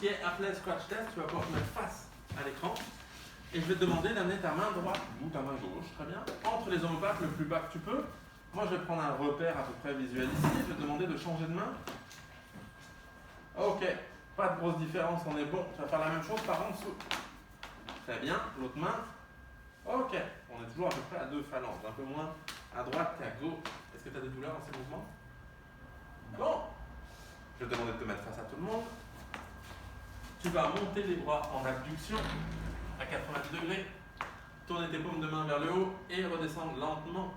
qui est Appelé Scratch Test. Tu vas pouvoir te mettre face à l'écran. Et je vais te demander d'amener ta main droite ou ta main gauche, très bien, entre les omoplates le plus bas que tu peux. Moi, je vais prendre un repère à peu près visuel ici. Je vais te demander de changer de main. Ok, pas de grosse différence, on est bon. Tu vas faire la même chose par en dessous. Très bien, l'autre main. Ok, on est toujours à peu près à 2 phalanges, un peu moins à droite qu'à gauche. Est-ce que tu as des douleurs dans ces mouvements? Bon, je vais te demander de te mettre face à tout le monde. Tu vas monter les bras en abduction à 90 degrés, tourner tes paumes de main vers le haut et redescendre lentement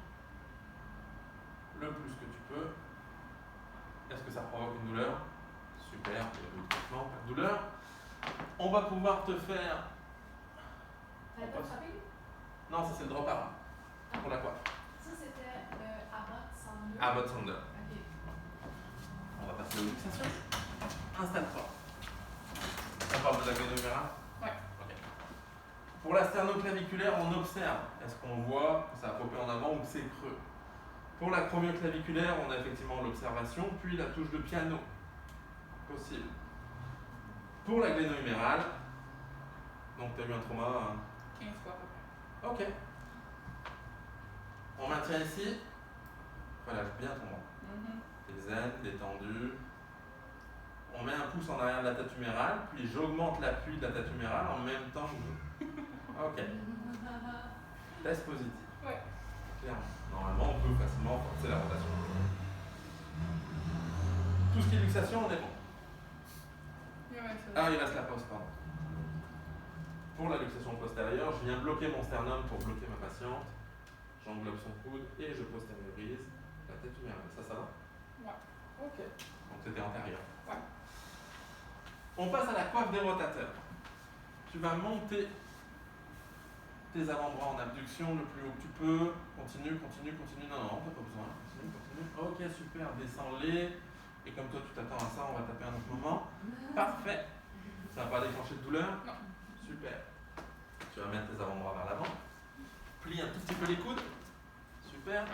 le plus que tu peux. Est-ce que ça provoque une douleur? Super, il y a eu de traitement, pas de douleur. On va pouvoir te faire... Non, ça c'est le drop arm pour la coiffe. Ça c'était Abbott Sander. Abbott Sander. Ok. On va passer aux luxations. Installe-toi. On parle de la glénomérale? Ouais. Ok. Pour la sternoclaviculaire, on observe. Est-ce qu'on voit que ça a popé en avant ou que c'est creux? Pour l'acromioclaviculaire, on a effectivement l'observation, puis la touche de piano. Possible. Pour la glénomérale, donc tu as eu un trauma 15 fois à peu près. Ok. On maintient ici. Relâche bien ton bras. T'es zen, détendu. On met un pouce en arrière de la tête humérale, puis j'augmente l'appui de la tête humérale en même temps que je... Ok. Test positif. Ouais. Clairement. Normalement, on peut facilement forcer la rotation. Tout ce qui est luxation, on est bon. Ah, il reste la pause, pardon. Pour la luxation postérieure, je viens bloquer mon sternum pour bloquer ma patiente. J'englobe son coude et je postériorise la tête humérale. Ça va? Ouais. Ok. Donc c'était antérieur. Ouais. On passe à la coiffe des rotateurs. Tu vas monter tes avant-bras en abduction le plus haut que tu peux. Continue, continue, continue. Non, t'as pas besoin. Continue, continue. Ok, super. Descends-les. Et comme toi, tu t'attends à ça, on va taper un autre moment. Parfait. Ça va pas déclencher de douleur? Non. Super. Tu vas mettre tes avant-bras vers l'avant. Plie un tout petit peu les coudes. Super.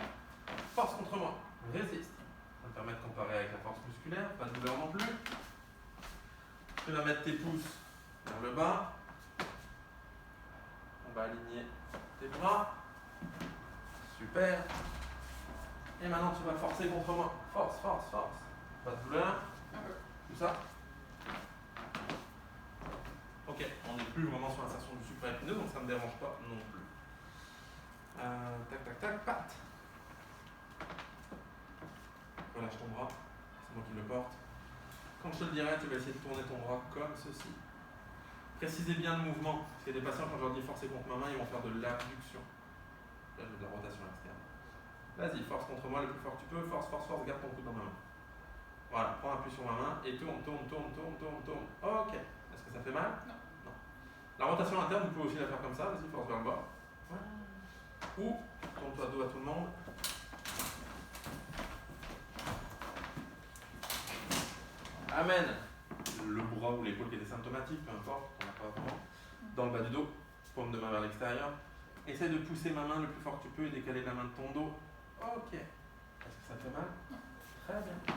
Force contre moi. Résiste. Ça me permet de comparer avec la force musculaire. Pas de douleur non plus. Tu vas mettre tes pouces vers le bas. On va aligner tes bras. Super. Et maintenant, tu vas forcer contre moi. Force, force, force. Pas de douleur. Un peu. Tout ça. Ok, on n'est plus vraiment sur l'insertion du supraépineux, donc ça ne me dérange pas non plus. Tac, tac, tac, patte. Relâche ton bras, c'est moi qui le porte. Quand je te le dirai, tu vas essayer de tourner ton bras comme ceci. Précisez bien le mouvement, parce qu'il y a des patients, quand je leur dis forcer contre ma main, ils vont faire de l'abduction. Là, j'ai de la rotation externe. Vas-y, force contre moi le plus fort que tu peux. Force, force, force, garde ton coude dans ma main. Voilà, prends appui sur ma main et tourne, tourne, tourne, tourne, tourne, tourne. Ok. Est-ce que ça fait mal? Non. Non. La rotation interne, vous pouvez aussi la faire comme ça. Vas-y, force vers le bas. Ouais. Ou, tourne-toi dos à tout le monde. Amène le bras ou l'épaule qui était symptomatique, peu importe, on n'a pas vraiment, dans le bas du dos, paume de main vers l'extérieur. Essaye de pousser ma main le plus fort que tu peux et décaler la main de ton dos. Ok. Est-ce que ça fait mal? Non. Très bien.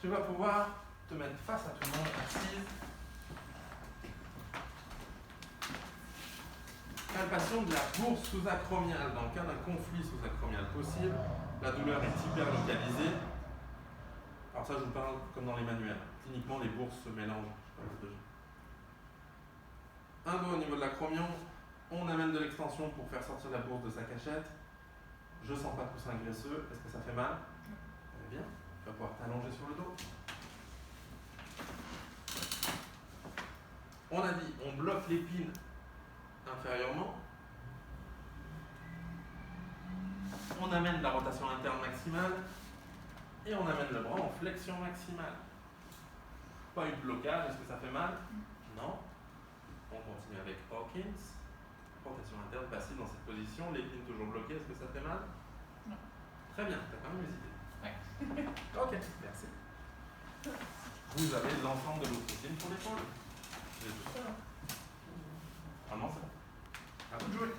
Tu vas pouvoir te mettre face à tout le monde, assise. Palpation de la bourse sous-acromiale. Dans le cas d'un conflit sous-acromial possible, la douleur est hyper localisée. Alors ça, je vous parle comme dans les manuels. Cliniquement, les bourses se mélangent. Un doigt au niveau de l'acromion. On amène de l'extension pour faire sortir la bourse de sa cachette. Je sens pas de coussin graisseux. Est-ce que ça fait mal? Très bien. Tu vas pouvoir t'allonger sur le dos. On a dit, on bloque l'épine inférieurement. On amène la rotation interne maximale. Et on amène le bras en flexion maximale. Pas eu de blocage, est-ce que ça fait mal? Non. On continue avec Hawkins. Rotation interne passive dans cette position, l'épine toujours bloquée, est-ce que ça fait mal? Non. Très bien, tu as quand même hésité. Ouais. Ok, merci. Vous avez l'ensemble de l'outine pour l'épaule. J'ai tout ça. Ah non, c'est bon. À vous de jouer.